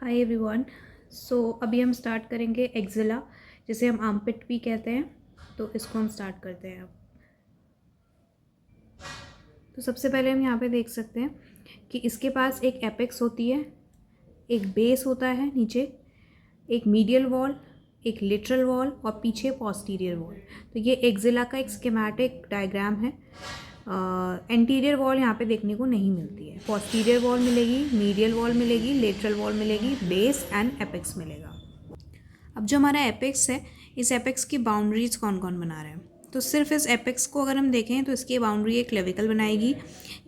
Hi everyone. सो अभी हम start करेंगे एक्जिला, जिसे हम आर्मपिट भी कहते हैं। तो इसको हम स्टार्ट करते हैं अब। तो सबसे पहले हम यहाँ पे देख सकते हैं कि इसके पास एक एपेक्स होती है, एक बेस होता है नीचे, एक मीडियल वॉल, एक लेटरल वॉल और पीछे पोस्टीरियर वॉल। तो ये एक्जिला का एक स्कीमेटिक डायग्राम है। एंटीरियर वॉल यहाँ पे देखने को नहीं मिलती है। पोस्टीरियर वॉल मिलेगी, मीडियल वॉल मिलेगी, लेटरल वॉल मिलेगी, बेस एंड एपेक्स मिलेगा। अब जो हमारा एपेक्स है, इस एपेक्स की बाउंड्रीज कौन कौन बना रहे हैं? तो सिर्फ इस एपेक्स को अगर हम देखें तो इसकी बाउंड्री एक क्लेविकल बनाएगी,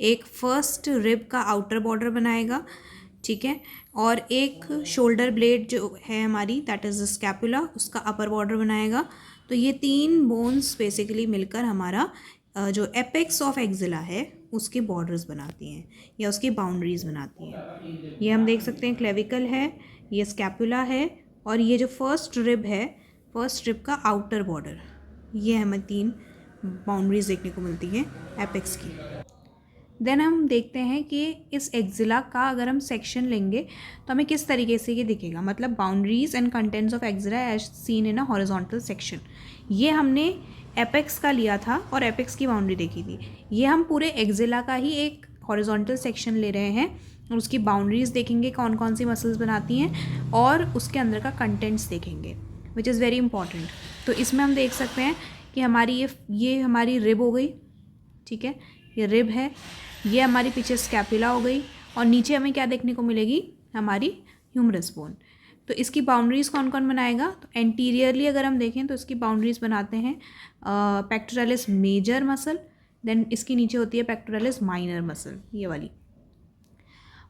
एक फर्स्ट रिब का आउटर बॉर्डर बनाएगा, ठीक है, और एक शोल्डर ब्लेड जो है हमारी, दैट इज़ स्कैपुला, उसका अपर बॉर्डर बनाएगा। तो ये तीन बोन्स बेसिकली मिलकर हमारा जो एपेक्स ऑफ एक्जिला है उसके बॉर्डर्स बनाती हैं या उसकी बाउंड्रीज बनाती हैं। ये हम देख सकते हैं क्लेविकल है, ये स्कैपुला है, और ये जो फर्स्ट रिब है, फर्स्ट रिब का आउटर बॉर्डर, ये हमें तीन बाउंड्रीज देखने को मिलती हैं एपेक्स की। देन हम देखते हैं कि इस एक्जिला का अगर हम सेक्शन लेंगे तो हमें किस तरीके से ये दिखेगा, मतलब boundaries and contents of axilla as seen in a horizontal section. ये हमने एपेक्स का लिया था और एपेक्स की बाउंड्री देखी थी। ये हम पूरे एक्जिला का ही एक हॉरिजॉन्टल सेक्शन ले रहे हैं और उसकी बाउंड्रीज देखेंगे कौन कौन सी मसल्स बनाती हैं, और उसके अंदर का कंटेंट्स देखेंगे, विच इज़ वेरी इंपॉर्टेंट। तो इसमें हम देख सकते हैं कि हमारी ये हमारी रिब हो गई, ठीक है, ये रिब है, ये हमारी पीछे स्कैपुला हो गई, और नीचे हमें क्या देखने को मिलेगी, हमारी ह्यूमरस बोन। तो इसकी बाउंड्रीज़ कौन कौन बनाएगा? तो एंटीरियरली अगर हम देखें तो इसकी बाउंड्रीज़ बनाते हैं पेक्टोरलिस मेजर मसल, देन इसके नीचे होती है पेक्टोरलिस माइनर मसल, ये वाली,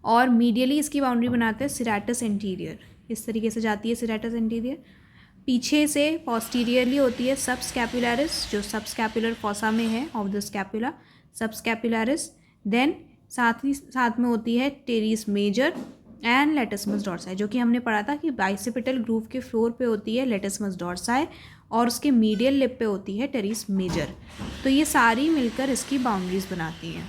और मीडियली इसकी बाउंड्री बनाते हैं सिरेटस एंटीरियर, इस तरीके से जाती है सिरेटस एंटीरियर। पीछे से पोस्टीरियरली होती है सब स्कैपुलरिस, जो सब स्कैपुलर फॉसा में है of the scapula, subscapularis. Then साथ में होती है teres major and latissimus dorsi, जो कि हमने पढ़ा था कि बाइसेपिटल ग्रूव के फ्लोर पे होती है लेटिसमस डॉर्साई और उसके मीडियल लिप पे होती है टेरिस मेजर। तो ये सारी मिलकर इसकी बाउंड्रीज बनाती हैं।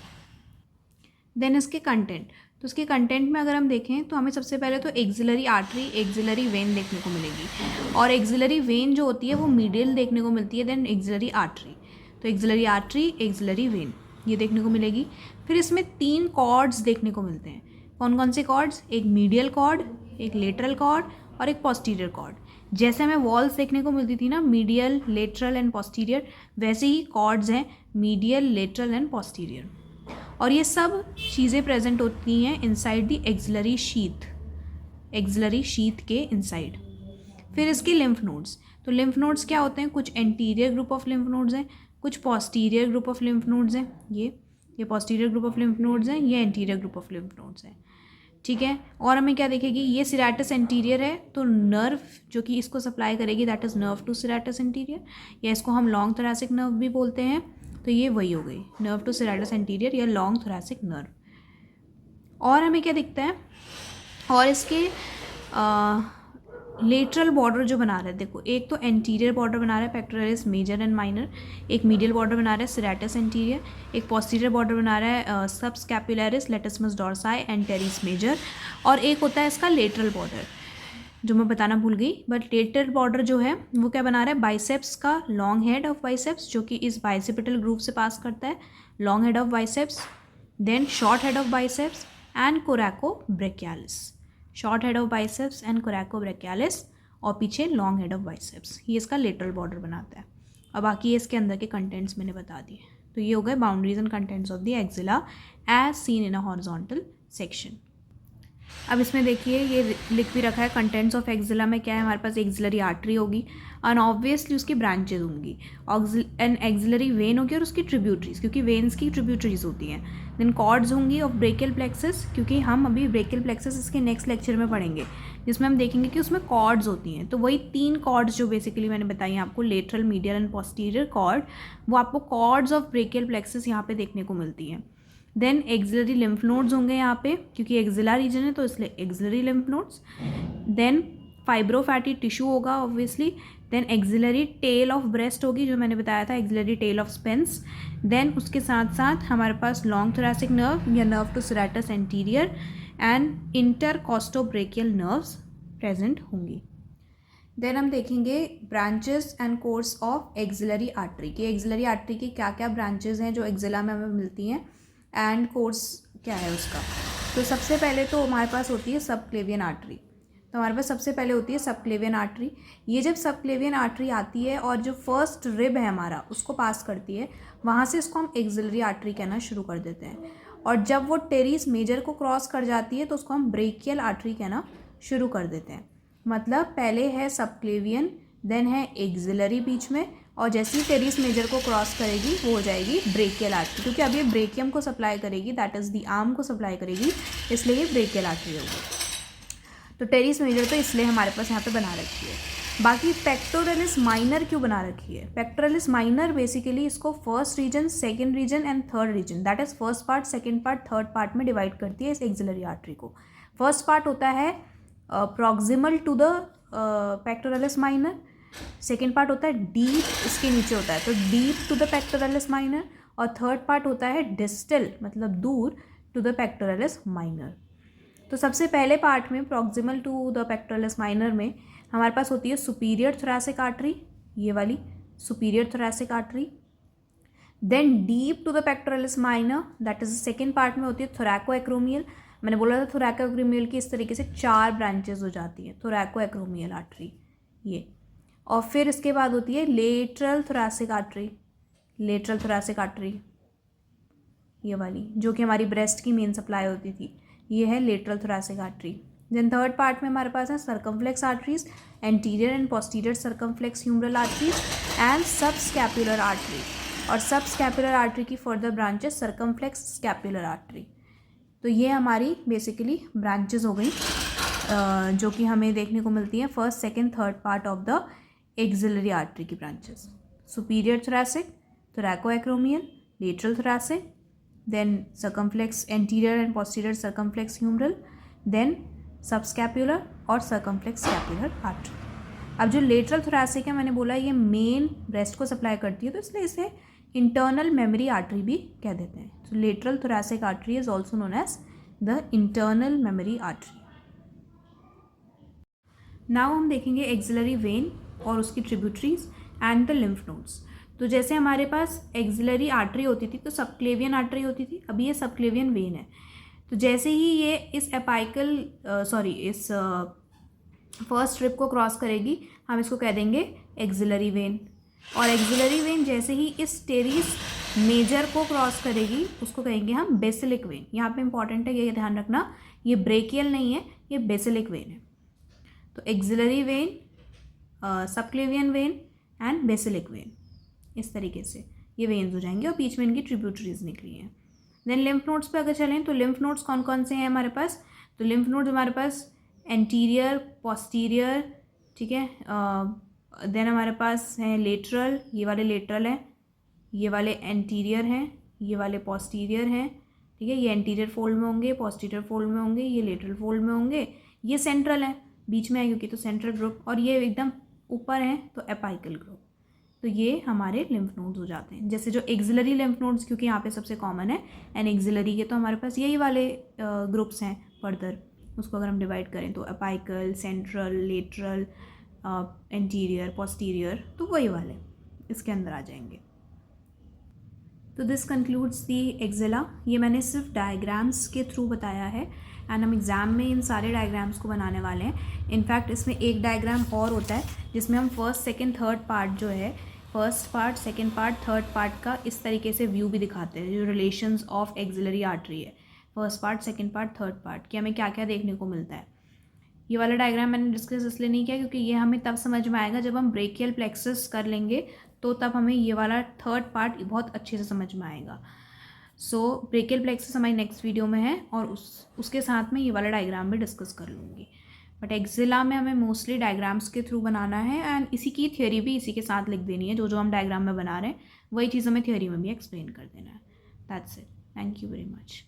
देन इसके कंटेंट, तो इसके कंटेंट में अगर हम देखें तो हमें सबसे पहले तो एक्सिलरी आर्टरी, एक्सिलरी वेन देखने को मिलेगी, और एक्सिलरी वेन जो होती है वो मीडियल देखने को मिलती है, देन एक्सिलरी आर्टरी। तो एक्सिलरी आर्टरी, एक्सिलरी वेन, ये देखने को मिलेगी। फिर इसमें तीन कॉर्ड्स देखने को मिलते हैं। कौन कौन से कॉर्ड्स? एक मीडियल कॉर्ड, एक लेटरल कॉर्ड और एक पोस्टीरियर कॉर्ड। जैसे हमें वॉल्स देखने को मिलती थी ना, मीडियल, लेटरल एंड पोस्टीरियर, वैसे ही कॉर्ड्स हैं मीडियल, लेटरल एंड पोस्टीरियर, और ये सब चीज़ें प्रेजेंट होती हैं inside the axillary sheath, axillary sheath के इनसाइड। फिर इसके लिम्फ नोड्स, तो लिम्फ नोड्स क्या होते हैं? कुछ anterior group of lymph nodes हैं, कुछ posterior group of lymph nodes हैं। ये posterior group of lymph nodes हैं, ये anterior group of lymph nodes हैं, ठीक है। और हमें क्या देखेगी, ये सिरेटस एंटीरियर है, तो नर्व जो कि इसको सप्लाई करेगी, that is nerve to serratus anterior, या इसको हम लॉन्ग थोरैसिक नर्व भी बोलते हैं। तो ये वही हो गई, नर्व टू सिरेटस एंटीरियर या लॉन्ग थोरैसिक नर्व। और हमें क्या दिखता है, और इसके लेटरल बॉर्डर जो बना रहे हैं, देखो, एक तो एंटीरियर बॉर्डर बना रहा है पेक्टोरलिस मेजर एंड माइनर, एक मीडियल बॉर्डर बना रहा है सिरेटस एंटीरियर, एक पोस्टीरियर बॉर्डर बना रहा है subscapularis, latissimus dorsi and teres major, और एक होता है इसका लेटरल बॉर्डर, जो मैं बताना भूल गई। बट लेटरल बॉर्डर जो है वो क्या बना रहा है, बाइसेप्स का लॉन्ग हेड ऑफ बाइसेप्स, जो कि इस बाइसेपिटल ग्रूव से पास करता है, long head of biceps, then short head of biceps and coracobrachialis, short head of biceps and coracobrachialis, और पीछे लॉन्ग हेड ऑफ बाइसेप्स, ये इसका लेटरल बॉर्डर बनाता है। और बाकी इसके अंदर के कंटेंट्स मैंने बता दिए। तो ये हो गए boundaries and contents of the axilla as seen in a horizontal section. अब इसमें देखिए ये लिख भी रखा है, कंटेंट्स ऑफ एक्जिला में क्या है, हमारे पास एक्सिलरी आर्टरी होगी और ऑब्वियसली उसकी ब्रांचेज होंगी, एंड एक्सिलरी वेन होगी और उसकी ट्रिब्यूटरीज, क्योंकि वेन्स की ट्रिब्यूटरीज होती हैं। देन कॉर्ड्स होंगी ऑफ ब्रेकियल प्लेक्सस, क्योंकि हम अभी ब्रेकियल प्लेक्सस इसके नेक्स्ट लेक्चर में पढ़ेंगे, जिसमें हम देखेंगे कि उसमें कॉर्ड्स होती हैं। तो वही तीन कॉर्ड्स जो बेसिकली मैंने बताई आपको, lateral, medial and posterior cord, वो आपको कॉर्ड्स ऑफ ब्रेकियल प्लेक्सस यहाँ पे देखने को मिलती हैं। देन एक्सिलरी लिम्फ नोड्स होंगे यहाँ पे, क्योंकि एक्सिला रीजन है तो इसलिए axillary lymph nodes. Then fibrofatty tissue होगा obviously, then axillary tail of breast होगी जो मैंने बताया था, axillary tail of Spence, then उसके साथ साथ हमारे पास लॉन्ग थोरैसिक नर्व या nerve to serratus anterior and intercostobrachial nerves present होंगी। देन हम देखेंगे branches and course of axillary artery, कि एक्सिलरी आर्टरी की क्या क्या ब्रांचेस हैं जो एक्सिला में हमें मिलती हैं एंड कोर्स क्या है उसका। तो सबसे पहले तो हमारे पास होती है सबक्लेवियन आर्टरी। तो हमारे पास सबसे पहले होती है सबक्लेवियन आर्टरी। ये जब सबक्लेवियन आर्टरी आती है और जो फर्स्ट रिब है हमारा उसको पास करती है, वहाँ से इसको हम एक्सिलरी आर्टरी कहना शुरू कर देते हैं। और जब वो टेरिस मेजर को क्रॉस कर जाती है तो उसको हम ब्रेकियल आर्टरी कहना शुरू कर देते हैं। मतलब पहले है सबक्लेवियन, देन है एक्सिलरी बीच में, और जैसे ही टेरिस मेजर को क्रॉस करेगी वो हो जाएगी ब्रेकियल आर्टरी, क्योंकि अब ये ब्रेकियम को सप्लाई करेगी, दैट इज़ दी आर्म को सप्लाई करेगी, इसलिए ये ब्रेकियल आर्टरी होगी। तो टेरिस मेजर तो इसलिए हमारे पास यहाँ पे बना रखी है। बाकी पेक्टोरलिस माइनर क्यों बना रखी है? पेक्टोरलिस माइनर बेसिकली इसको first region, second region and third region, that is first part, second part, third part में डिवाइड करती है इस एक्सिलरी आर्टरी को। फर्स्ट पार्ट होता है proximal to the pectoralis minor, second part होता है डीप, इसके नीचे होता है तो deep to the pectoralis minor, और थर्ड पार्ट होता है डिस्टल मतलब दूर टू द पेक्टोरलिस माइनर। तो सबसे पहले पार्ट में proximal to the pectoralis minor में हमारे पास होती है सुपीरियर थोरैसिक आर्टरी, ये वाली superior thoracic artery. Then deep to the pectoralis minor, that is second part में होती है थोरैकोएक्रोमियल। मैंने बोला था थोरैकोएक्रोमियल की इस तरीके से 4 ब्रांचेस हो जाती है, थोरैकोएक्रोमियल आर्टरी ये। और फिर इसके बाद होती है lateral thoracic artery, lateral thoracic artery ये वाली जो कि हमारी ब्रेस्ट की मेन सप्लाई होती थी, ये है lateral thoracic artery. Then third part में हमारे पास है circumflex arteries, anterior and posterior circumflex humeral arteries and subscapular artery, और सबस्कैपुलर आर्टरी की further branches circumflex scapular artery. तो ये हमारी बेसिकली ब्रांचेस हो गई जो कि हमें देखने को मिलती हैं first, second, third part of the axillary artery की branches. Superior thoracic, thoracoacromial, lateral thoracic, then circumflex anterior and posterior circumflex humeral, then subscapular और सर्कमफ्लेक्स स्कैपुलर आर्टरी। अब जो लेटरल थोरैसिक है, मैंने बोला ये मेन ब्रेस्ट को सप्लाई करती है, तो इसलिए इसे इंटरनल मेमोरी आर्टरी भी कह देते हैं। तो lateral thoracic artery is also known as the internal memory artery. Now हम देखेंगे एक्सिलरी वेन और उसकी tributaries and the lymph nodes. तो जैसे हमारे पास एक्सिलरी आर्टरी होती थी तो सबक्लेवियन आर्टरी होती थी, अभी ये सबक्लेवियन वेन है। तो जैसे ही ये इस एपाइकल इस फर्स्ट स्ट्रिप को क्रॉस करेगी, हम इसको कह देंगे एक्सिलरी वेन। और एक्सिलरी वेन जैसे ही इस टेरिस मेजर को क्रॉस करेगी उसको कहेंगे हम बेसिलिक वेन। यहाँ पे इंपॉर्टेंट है, ये ध्यान रखना, ये ब्रेकियल नहीं है, ये बेसिलिक वेन है। तो axillary vein, subclavian vein and basilic vein, इस तरीके से ये वेन्स हो जाएंगे और बीच में इनकी ट्रिब्यूटरीज निकली हैं। देन लिम्फ नोड्स पे अगर चलें तो लिम्फ नोड्स कौन कौन से हैं हमारे पास? तो लिम्फ नोड्स हमारे पास एंटीरियर, पोस्टीरियर, ठीक है, देन हमारे पास हैं लेटरल, ये वाले लेटरल हैं, ये वाले एंटीरियर हैं, ये वाले पोस्टीरियर हैं, ठीक है, ये एंटीरियर फोल्ड में होंगे, पोस्टीरियर फोल्ड में होंगे, ये लेटरल फोल्ड में होंगे, ये सेंट्रल है, बीच में है क्योंकि तो सेंट्रल ग्रुप, और ये एकदम ऊपर है तो एपाइकल ग्रुप। तो ये हमारे लिम्फ नोड्स हो जाते हैं। जैसे जो एक्सिलरी लिम्फ नोड्स क्योंकि यहाँ पे सबसे कॉमन है, एंड एक्सिलरी के तो हमारे पास यही वाले ग्रुप्स हैं फर्दर, उसको अगर हम डिवाइड करें तो apical, central, lateral, anterior, posterior, तो वही वाले इसके अंदर आ जाएंगे। तो दिस कंक्लूड्स दी एक्सिला। ये मैंने सिर्फ डायग्राम्स के थ्रू बताया है एंड हम एग्ज़ाम में इन सारे डायग्राम्स को बनाने वाले हैं। इनफैक्ट इसमें एक डायग्राम और होता है जिसमें हम फर्स्ट, सेकंड, थर्ड पार्ट जो है, first part, second part, third part का इस तरीके से व्यू भी दिखाते हैं, जो रिलेशंस ऑफ एक्सिलरी आर्टरी है, first part, second part, third part, कि हमें क्या क्या देखने को मिलता है। ये वाला डायग्राम मैंने डिस्कस इसलिए नहीं किया क्योंकि ये हमें तब समझ में आएगा जब हम ब्रेकियल प्लेक्सस कर लेंगे, तो तब हमें ये वाला थर्ड पार्ट बहुत अच्छे से समझ में आएगा। सो ब्रेकियल प्लेक्सस हमारी नेक्स्ट वीडियो में है और उसके साथ में ये वाला डायग्राम भी डिस्कस कर लूँगी। बट एक्सिला में हमें मोस्टली डायग्राम्स के थ्रू बनाना है एंड इसी की थ्योरी भी इसी के साथ लिख देनी है, जो जो हम डायग्राम में बना रहे हैं वही चीज़ हमें थ्योरी में भी एक्सप्लेन कर देना है। That's it. Thank you very much.